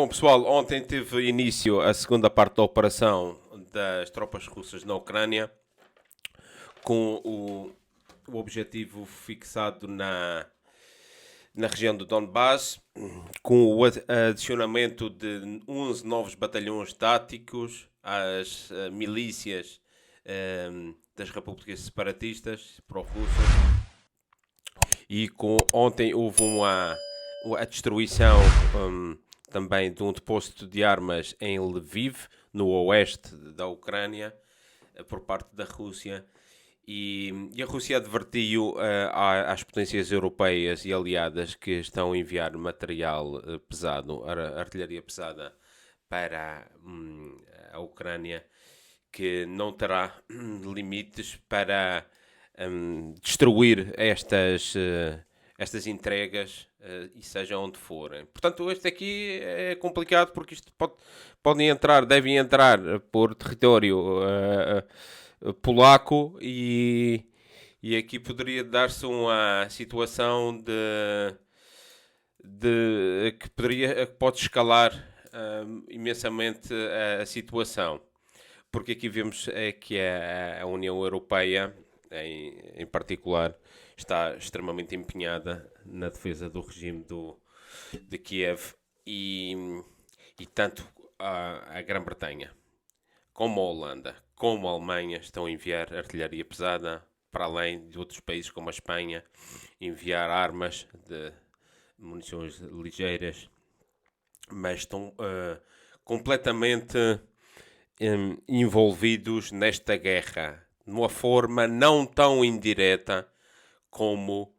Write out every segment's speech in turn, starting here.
Bom, pessoal, ontem teve início a segunda parte da operação das tropas russas na Ucrânia, com o objetivo fixado na região do Donbass, com o adicionamento de 11 novos batalhões táticos às milícias das repúblicas separatistas pró-russas. E ontem houve a destruição também de um depósito de armas em Lviv, no oeste da Ucrânia, por parte da Rússia. E a Rússia advertiu às potências europeias e aliadas que estão a enviar material pesado, artilharia pesada, para a Ucrânia, que não terá limites para destruir estas entregas, e seja onde forem. Portanto, este aqui é complicado porque isto devem entrar por território polaco e aqui poderia dar-se uma situação que pode escalar imensamente a situação. Porque aqui vemos que a União Europeia, em particular, está extremamente empenhada na defesa do regime de Kiev e tanto a Grã-Bretanha como a Holanda, como a Alemanha estão a enviar artilharia pesada, para além de outros países como a Espanha, enviar armas de munições ligeiras, mas estão completamente envolvidos nesta guerra, de uma forma não tão indireta como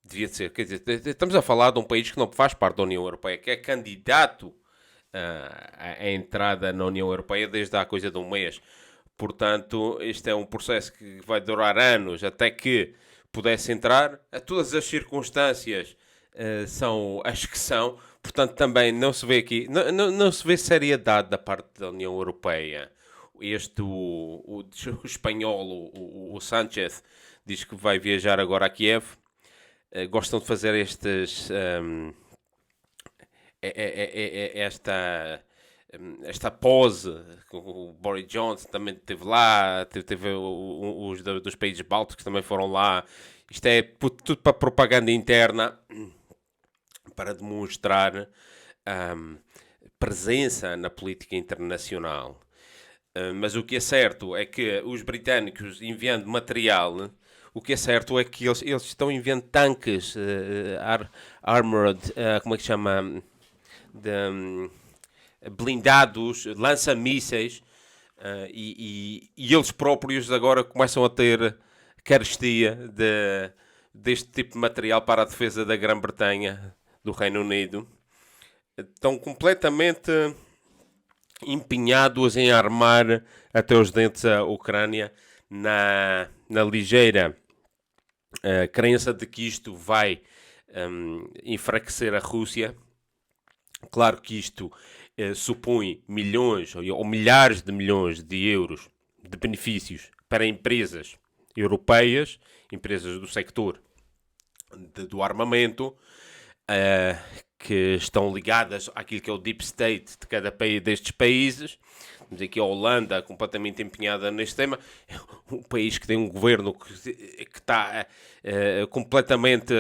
devia ser. Quer dizer, estamos a falar de um país que não faz parte da União Europeia, que é candidato à entrada na União Europeia desde há coisa de um mês. Portanto, este é um processo que vai durar anos até que pudesse entrar. Todas as circunstâncias são as que são. Portanto, também não se vê aqui, não se vê seriedade da parte da União Europeia. O espanhol, o Sánchez, diz que vai viajar agora a Kiev. Gostam de fazer esta pose. O Boris Johnson também esteve lá, teve os dos países bálticos que também foram lá. Isto é tudo para propaganda interna, para demonstrar presença na política internacional. Mas o que é certo é que os britânicos, enviando material, o que é certo é que eles estão enviando tanques armored, como é que chama? Blindados, lança-mísseis, e eles próprios agora começam a ter carestia deste tipo de material para a defesa da Grã-Bretanha, do Reino Unido. Estão completamente empenhados em armar até os dentes a Ucrânia, na ligeira crença de que isto vai enfraquecer a Rússia. Claro que isto supõe milhões ou milhares de milhões de euros de benefícios para empresas europeias, empresas do sector do armamento, que estão ligadas àquilo que é o deep state de cada país destes países. Temos aqui a Holanda completamente empenhada neste tema, um país que tem um governo que está completamente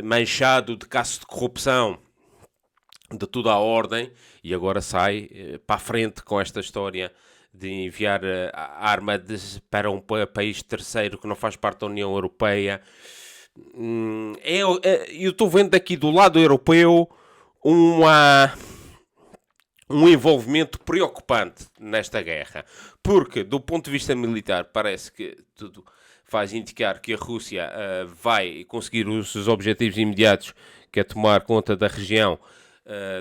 manchado de casos de corrupção de toda a ordem, e agora sai para a frente com esta história de enviar arma para um país terceiro que não faz parte da União Europeia. Eu estou vendo aqui do lado europeu um envolvimento preocupante nesta guerra, porque do ponto de vista militar parece que tudo faz indicar que a Rússia vai conseguir os seus objetivos imediatos, que é tomar conta da região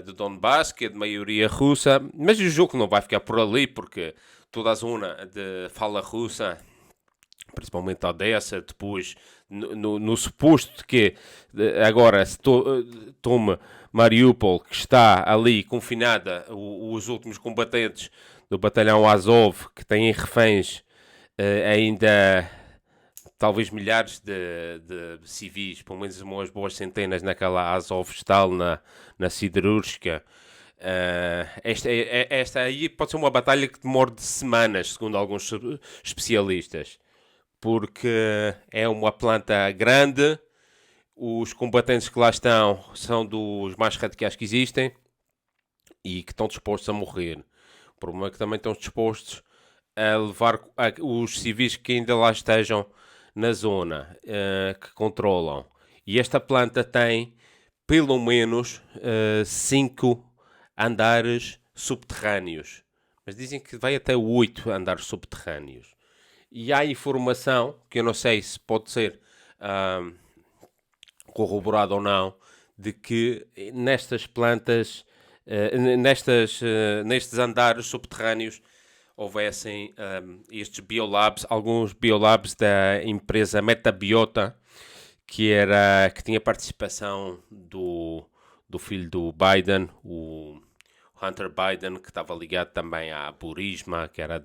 de Donbass, que é de maioria russa, mas o jogo não vai ficar por ali, porque toda a zona de fala russa, principalmente a Odessa, depois no suposto de que agora se tome Mariupol, que está ali confinada, os últimos combatentes do batalhão Azov, que têm reféns ainda talvez milhares de civis, pelo menos umas boas centenas naquela Azovstal, na siderúrgica. Esta aí pode ser uma batalha que demora de semanas, segundo alguns especialistas, porque é uma planta grande, os combatentes que lá estão são dos mais radicais que existem e que estão dispostos a morrer. O problema é que também estão dispostos a levar os civis que ainda lá estejam na zona, que controlam. E esta planta tem pelo menos 5 andares subterrâneos. Mas dizem que vai até 8 andares subterrâneos. E há informação, que eu não sei se pode ser corroborada ou não, de que nestas plantas, nestes andares subterrâneos, houvessem estes biolabs, alguns biolabs da empresa Metabiota, que tinha participação do filho do Biden, o Hunter Biden, que estava ligado também à Burisma, que era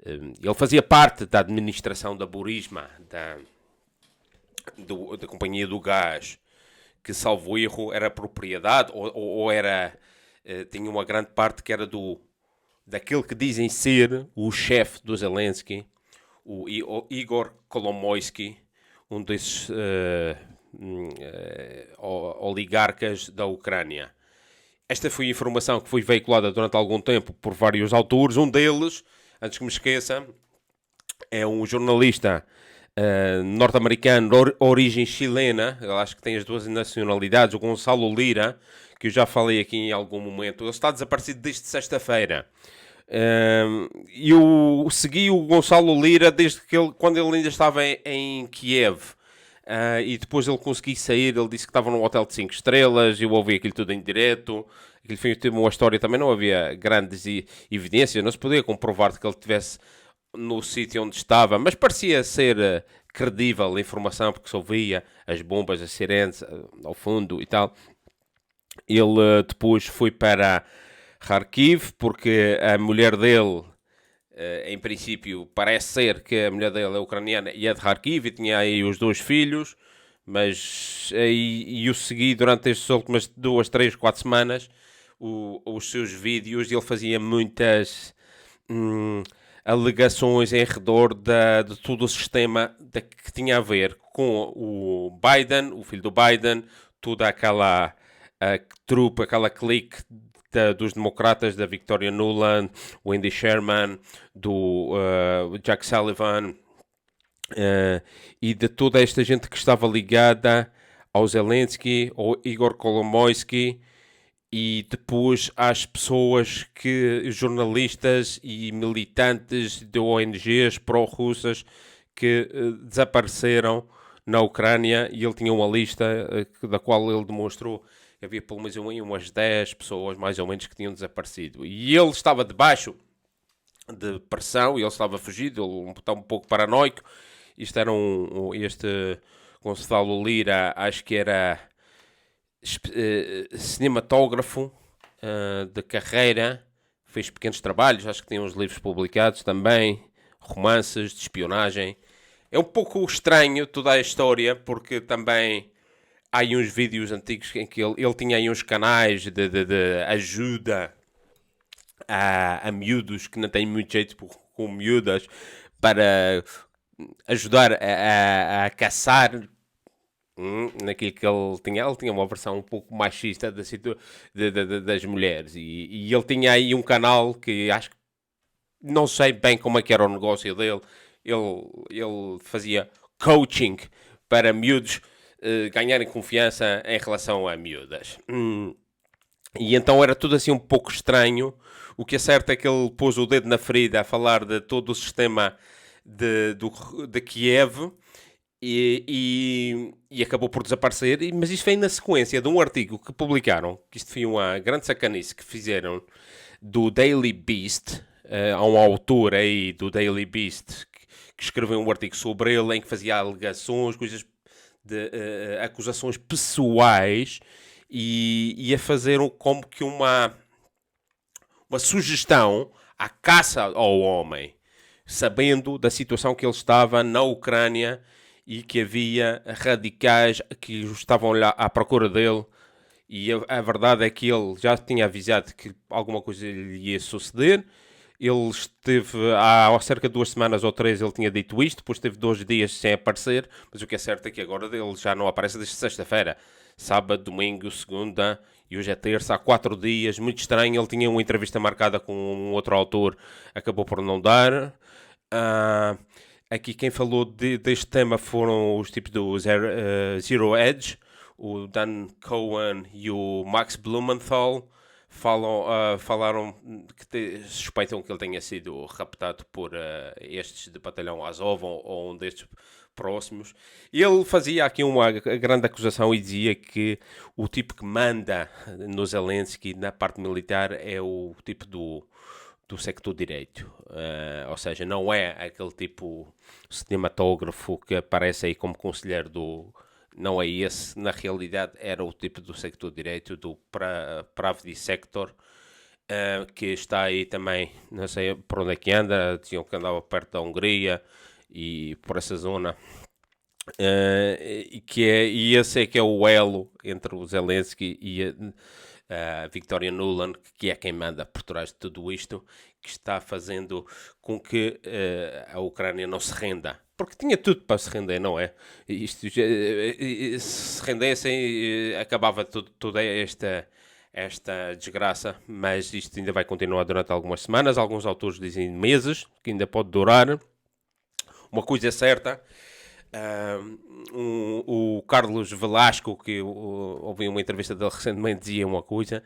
ele fazia parte da administração da Burisma, da Companhia do Gás, que, salvo erro, era propriedade, ou era, tinha uma grande parte que era daquele que dizem ser o chefe do Zelensky, o Igor Kolomoisky, um desses oligarcas da Ucrânia. Esta foi a informação que foi veiculada durante algum tempo por vários autores. Um deles, antes que me esqueça, é um jornalista norte-americano de origem chilena. Eu acho que tem as duas nacionalidades, o Gonçalo Lira, que eu já falei aqui em algum momento. Ele está desaparecido desde sexta-feira. Eu segui o Gonçalo Lira desde quando ele ainda estava em Kiev. E depois ele conseguiu sair. Ele disse que estava num hotel de 5 estrelas. Eu ouvi aquilo tudo em direto. Aquilo foi uma história, também não havia grandes evidências, não se podia comprovar que ele estivesse no sítio onde estava, mas parecia ser credível a informação, porque se ouvia as bombas, as sirenes ao fundo e tal. Ele depois foi para Kharkiv, porque a mulher dele, em princípio, parece ser que a mulher dele é ucraniana e é de Kharkiv, e tinha aí os 2 filhos, mas e o segui durante estas últimas 2, 3, 4 semanas, os seus vídeos, e ele fazia muitas alegações em redor de todo o sistema que tinha a ver com o Biden, o filho do Biden, toda aquela trupe, aquela clique dos democratas, da Victoria Nuland, Wendy Sherman, do Jack Sullivan, e de toda esta gente que estava ligada ao Zelensky, ao Igor Kolomoisky, e depois às pessoas jornalistas e militantes de ONGs pró-russas que desapareceram na Ucrânia, e ele tinha uma lista da qual ele demonstrou que havia pelo menos umas 10 pessoas, mais ou menos, que tinham desaparecido. E ele estava debaixo de pressão, e ele estava fugido, ele estava um pouco paranoico. Isto era este Gonçalo Lira, acho que era cinematógrafo de carreira, fez pequenos trabalhos, acho que tem uns livros publicados também, romances de espionagem. É um pouco estranho toda a história, porque também há aí uns vídeos antigos em que ele tinha aí uns canais de ajuda a miúdos que não têm muito jeito com miúdas, para ajudar a caçar naquilo que ele tinha. Ele tinha uma versão um pouco machista das mulheres, e ele tinha aí um canal que acho que não sei bem como é que era o negócio dele. Ele fazia coaching para miúdos ganharem confiança em relação a miúdas. E então era tudo assim um pouco estranho. O que é certo é que ele pôs o dedo na ferida a falar de todo o sistema de Kiev, e acabou por desaparecer. Mas isto vem na sequência de um artigo que publicaram, que isto foi uma grande sacanice que fizeram, do Daily Beast. Há um autor aí do Daily Beast que escreveu um artigo sobre ele, em que fazia alegações, coisas de acusações pessoais, e a fazer como que uma sugestão à caça ao homem. sabendo da situação que ele estava na Ucrânia e que havia radicais que estavam lá à procura dele. E a verdade é que ele já tinha avisado que alguma coisa lhe ia suceder. Ele esteve há cerca de 2 semanas ou 3, ele tinha dito isto, depois teve 2 dias sem aparecer, mas o que é certo é que agora ele já não aparece desde sexta-feira. Sábado, domingo, segunda e hoje é terça, há 4 dias, muito estranho. Ele tinha uma entrevista marcada com um outro autor, acabou por não dar. Ah, aqui quem falou deste tema foram os tipos do Zero Edge, o Dan Cohen e o Max Blumenthal. Falaram que suspeitam que ele tenha sido raptado por estes de batalhão Azov ou um destes próximos. Ele fazia aqui uma grande acusação e dizia que o tipo que manda no Zelensky na parte militar é o tipo do sector direito. Ou seja, não é aquele tipo cinematógrafo que aparece aí como conselheiro do... Não é esse, na realidade era o tipo do sector direito, do Pravdi Sector, que está aí também, não sei por onde é que anda, diziam que andava perto da Hungria e por essa zona. E esse é que é o elo entre o Zelensky e a Victoria Nuland, que é quem manda por trás de tudo isto, que está fazendo com que a Ucrânia não se renda. Porque tinha tudo para se render, não é? Isto, se rendessem, acabava toda esta desgraça, mas isto ainda vai continuar durante algumas semanas. Alguns autores dizem meses, que ainda pode durar. Uma coisa é certa, o Carlos Velasco, que ouvi uma entrevista dele recentemente, dizia uma coisa.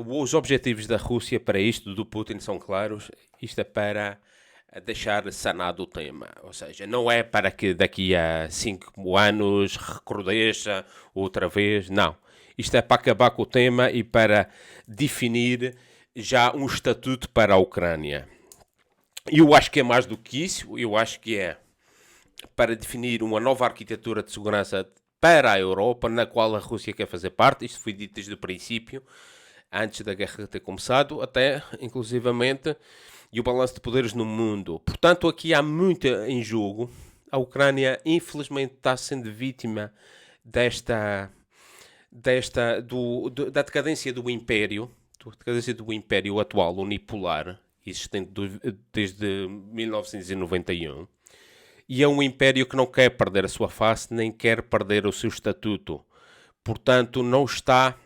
Os objetivos da Rússia para isto, do Putin, são claros. Isto é para deixar sanado o tema. Ou seja, não é para que daqui a 5 anos recrudesça outra vez. Não. Isto é para acabar com o tema e para definir já um estatuto para a Ucrânia. Eu acho que é mais do que isso. Eu acho que é para definir uma nova arquitetura de segurança para a Europa, na qual a Rússia quer fazer parte. Isto foi dito desde o princípio, antes da guerra ter começado, até, inclusivamente, e o balanço de poderes no mundo. Portanto, aqui há muito em jogo. A Ucrânia, infelizmente, está sendo vítima da decadência do Império, atual, unipolar, existente desde 1991. E é um império que não quer perder a sua face, nem quer perder o seu estatuto. Portanto, não está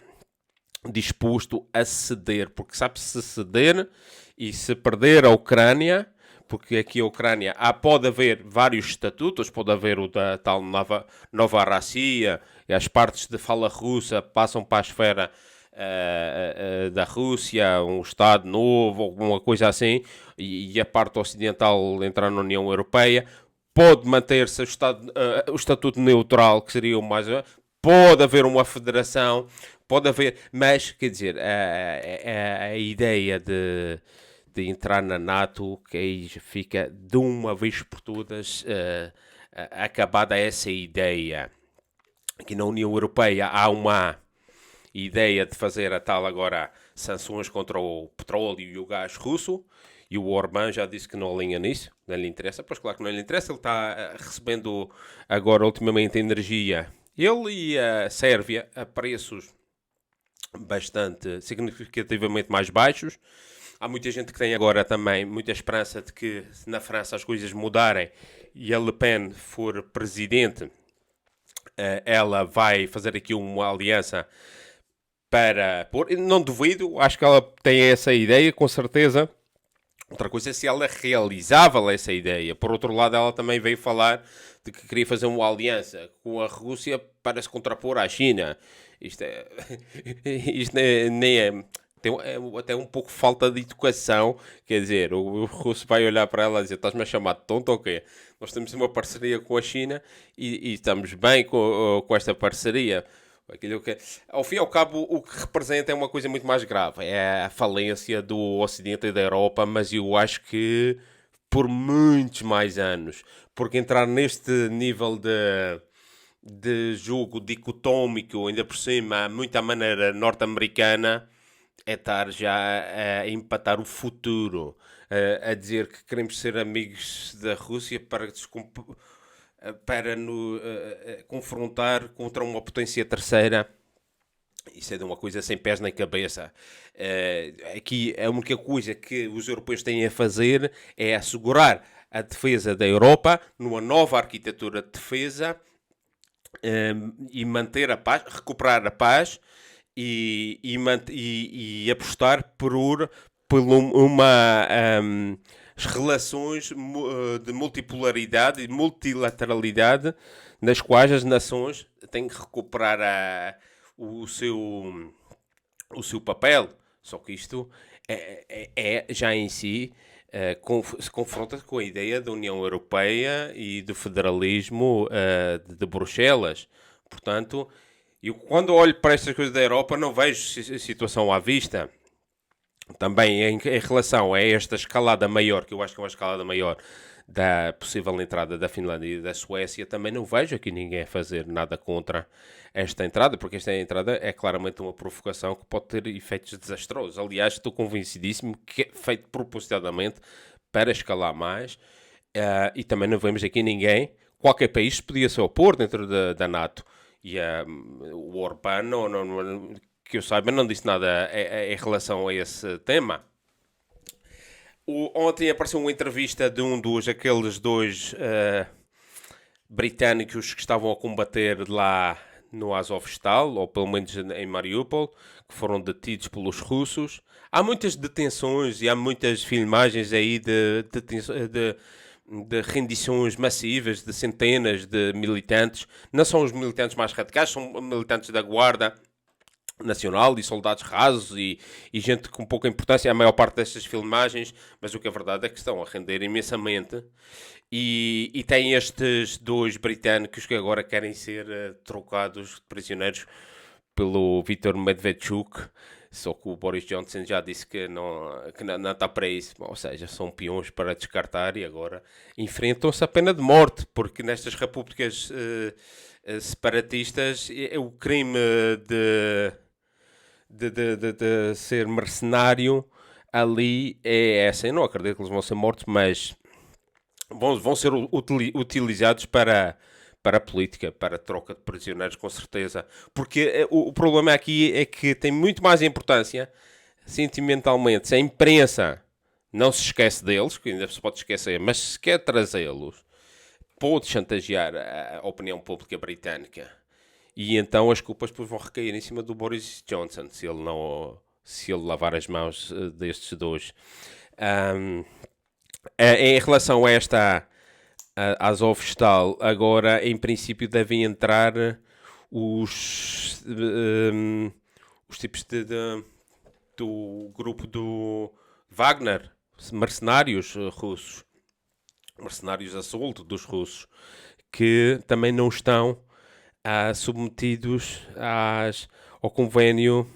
disposto a ceder, porque sabe-se ceder e se perder a Ucrânia, porque aqui a Ucrânia pode haver vários estatutos, pode haver o da tal Nova Rossiya, e as partes de fala russa passam para a esfera da Rússia, um Estado novo, alguma coisa assim, e a parte ocidental entrar na União Europeia. Pode manter-se o estatuto neutral, que seria o mais... Pode haver uma federação, pode haver... Mas, quer dizer, a ideia de entrar na NATO, que aí fica de uma vez por todas acabada essa ideia. Que na União Europeia há uma ideia de fazer a tal agora sanções contra o petróleo e o gás russo. E o Orbán já disse que não alinha nisso, não lhe interessa. Pois claro que não lhe interessa, ele está recebendo agora ultimamente energia. Ele e a Sérvia a preços bastante significativamente mais baixos. Há muita gente que tem agora também muita esperança de que na França as coisas mudarem e a Le Pen for presidente, ela vai fazer aqui uma aliança para... Não duvido, acho que ela tem essa ideia, com certeza. Outra coisa é se ela realizava essa ideia. Por outro lado, ela também veio falar de que queria fazer uma aliança com a Rússia para se contrapor à China. Isto nem é... Tem até um pouco falta de educação. Quer dizer, o russo vai olhar para ela e dizer: estás-me a chamar de tonto ou quê? Nós temos uma parceria com a China e estamos bem com esta parceria. Aquilo que, ao fim e ao cabo, o que representa é uma coisa muito mais grave. É a falência do Ocidente e da Europa, mas eu acho que por muitos mais anos. Porque entrar neste nível de jogo dicotómico, ainda por cima, muito à maneira norte-americana, é estar já a empatar o futuro, a dizer que queremos ser amigos da Rússia para nos confrontar contra uma potência terceira. Isso é de uma coisa sem pés nem cabeça. Aqui a única coisa que os europeus têm a fazer é assegurar a defesa da Europa numa nova arquitetura de defesa, e manter a paz, recuperar a paz e apostar por uma as relações de multipolaridade e multilateralidade nas quais as nações têm que recuperar o seu papel. Só que isto já em si se confronta com a ideia da União Europeia e do federalismo de Bruxelas. Portanto, eu quando olho para estas coisas da Europa não vejo situação à vista. Também em relação a esta escalada maior, que eu acho que é uma escalada maior da possível entrada da Finlândia e da Suécia, também não vejo aqui ninguém a fazer nada contra esta entrada, porque esta entrada é claramente uma provocação que pode ter efeitos desastrosos. Aliás, estou convencidíssimo que é feito propositadamente para escalar mais, e também não vemos aqui ninguém. Qualquer país podia se opor dentro da NATO, e o Orbán, que eu saiba, não disse nada em relação a esse tema. Ontem apareceu uma entrevista de aqueles dois britânicos que estavam a combater lá no Azovstal, ou pelo menos em Mariupol, que foram detidos pelos russos. Há muitas detenções e há muitas filmagens aí de rendições massivas de centenas de militantes. Não são os militantes mais radicais, são militantes da Guarda Nacional e soldados rasos e gente com pouca importância, a maior parte destas filmagens, mas o que é verdade é que estão a render imensamente, e tem estes dois britânicos que agora querem ser trocados de prisioneiros pelo Viktor Medvedchuk, só que o Boris Johnson já disse que não está para isso, ou seja, são peões para descartar e agora enfrentam-se a pena de morte, porque nestas repúblicas separatistas o crime de ser mercenário ali é essa. Eu não acredito que eles vão ser mortos, mas vão ser utilizados para a política, para a troca de prisioneiros, com certeza. Porque o problema aqui é que tem muito mais importância, sentimentalmente, se a imprensa não se esquece deles, que ainda se pode esquecer, mas se quer trazê-los, pode chantagear a opinião pública britânica. E então as culpas depois vão recair em cima do Boris Johnson, se ele lavar as mãos destes dois. Em relação a esta Azovstal, agora em princípio devem entrar os tipos do grupo do Wagner, mercenários russos, mercenários a soldo dos russos, que também não estão submetidos ao convênio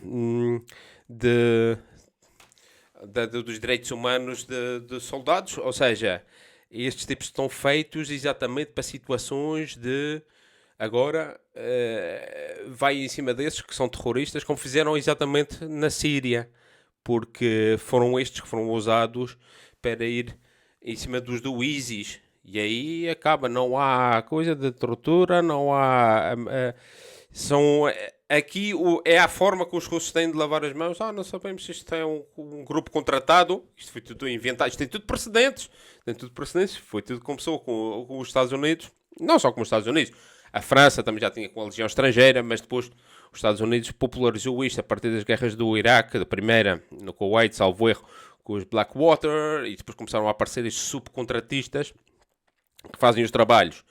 dos direitos humanos de soldados. Ou seja, estes tipos estão feitos exatamente para situações de agora vai em cima desses que são terroristas, como fizeram exatamente na Síria, porque foram estes que foram usados para ir em cima dos do ISIS. E aí acaba, não há coisa de tortura, não há... aqui é a forma que os russos têm de lavar as mãos. Não sabemos se isto é um grupo contratado, isto foi tudo inventado, isto tem tudo precedentes. Foi tudo que começou com os Estados Unidos, não só com os Estados Unidos. A França também já tinha com a Legião Estrangeira, mas depois os Estados Unidos popularizou isto a partir das guerras do Iraque, da primeira, no Kuwait, salvo erro, com os Blackwater, e depois começaram a aparecer estes subcontratistas que fazem os trabalhos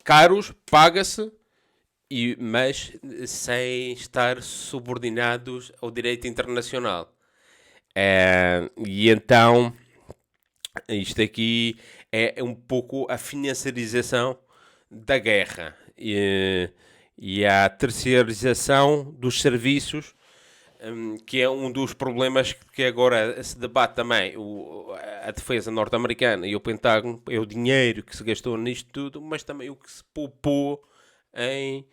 caros, paga-se, mas sem estar subordinados ao direito internacional. E então, isto aqui é um pouco a financiarização da guerra e a terceirização dos serviços, que é um dos problemas que agora se debate também. A defesa norte-americana e o Pentágono é o dinheiro que se gastou nisto tudo, mas também o que se poupou em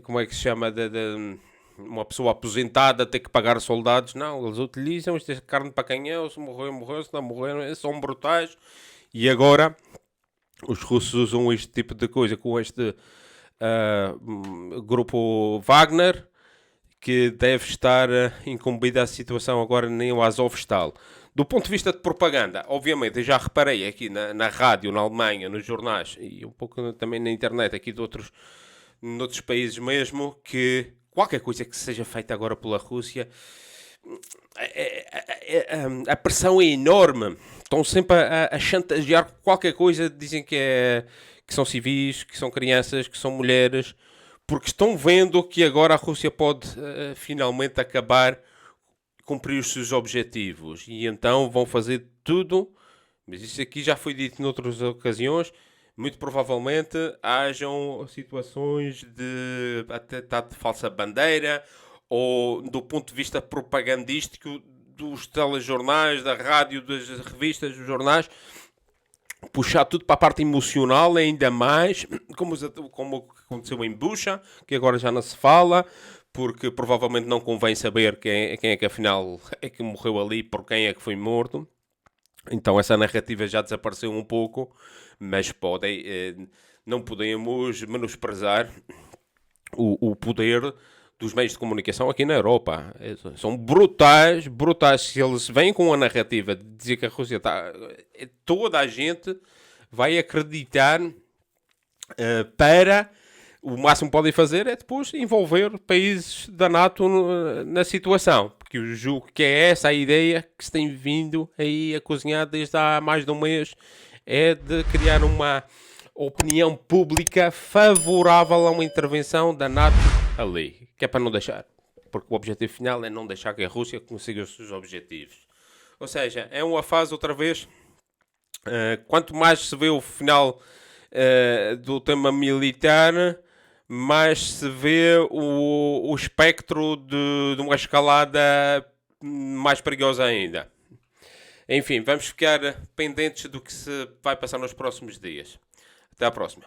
como é que se chama, uma pessoa aposentada ter que pagar soldados. Não, eles utilizam esta carne para canhão. Se morreu, morreu. Se não morreu, são brutais. E agora os russos usam este tipo de coisa com este grupo Wagner, que deve estar incumbida a situação agora nem o Azovstal. Do ponto de vista de propaganda, obviamente, eu já reparei aqui na rádio, na Alemanha, nos jornais e um pouco também na internet, aqui noutros países mesmo, que qualquer coisa que seja feita agora pela Rússia, a pressão é enorme. Estão sempre a chantagear qualquer coisa, dizem que são civis, que são crianças, que são mulheres, porque estão vendo que agora a Rússia pode finalmente cumprir os seus objetivos. E então vão fazer tudo, mas isso aqui já foi dito noutras ocasiões, muito provavelmente hajam situações de atentado de falsa bandeira, ou do ponto de vista propagandístico dos telejornais, da rádio, das revistas, dos jornais, puxar tudo para a parte emocional ainda mais, como aconteceu em Bucha, que agora já não se fala, porque provavelmente não convém saber quem é que afinal é que morreu ali, por quem é que foi morto. Então essa narrativa já desapareceu um pouco, mas não podemos menosprezar o poder dos meios de comunicação aqui na Europa. São brutais. Se eles vêm com a narrativa de dizer que a Rússia está... Toda a gente vai acreditar para... O máximo que podem fazer é depois envolver países da NATO na situação. Porque eu julgo que é essa a ideia que se tem vindo aí a cozinhar desde há mais de um mês. É de criar uma opinião pública favorável a uma intervenção da NATO ali. Que é para não deixar. Porque o objetivo final é não deixar que a Rússia consiga os seus objetivos. Ou seja, é uma fase outra vez. Quanto mais se vê o final do tema militar, mais se vê o espectro de uma escalada mais perigosa ainda. Enfim, vamos ficar pendentes do que se vai passar nos próximos dias. Até à próxima.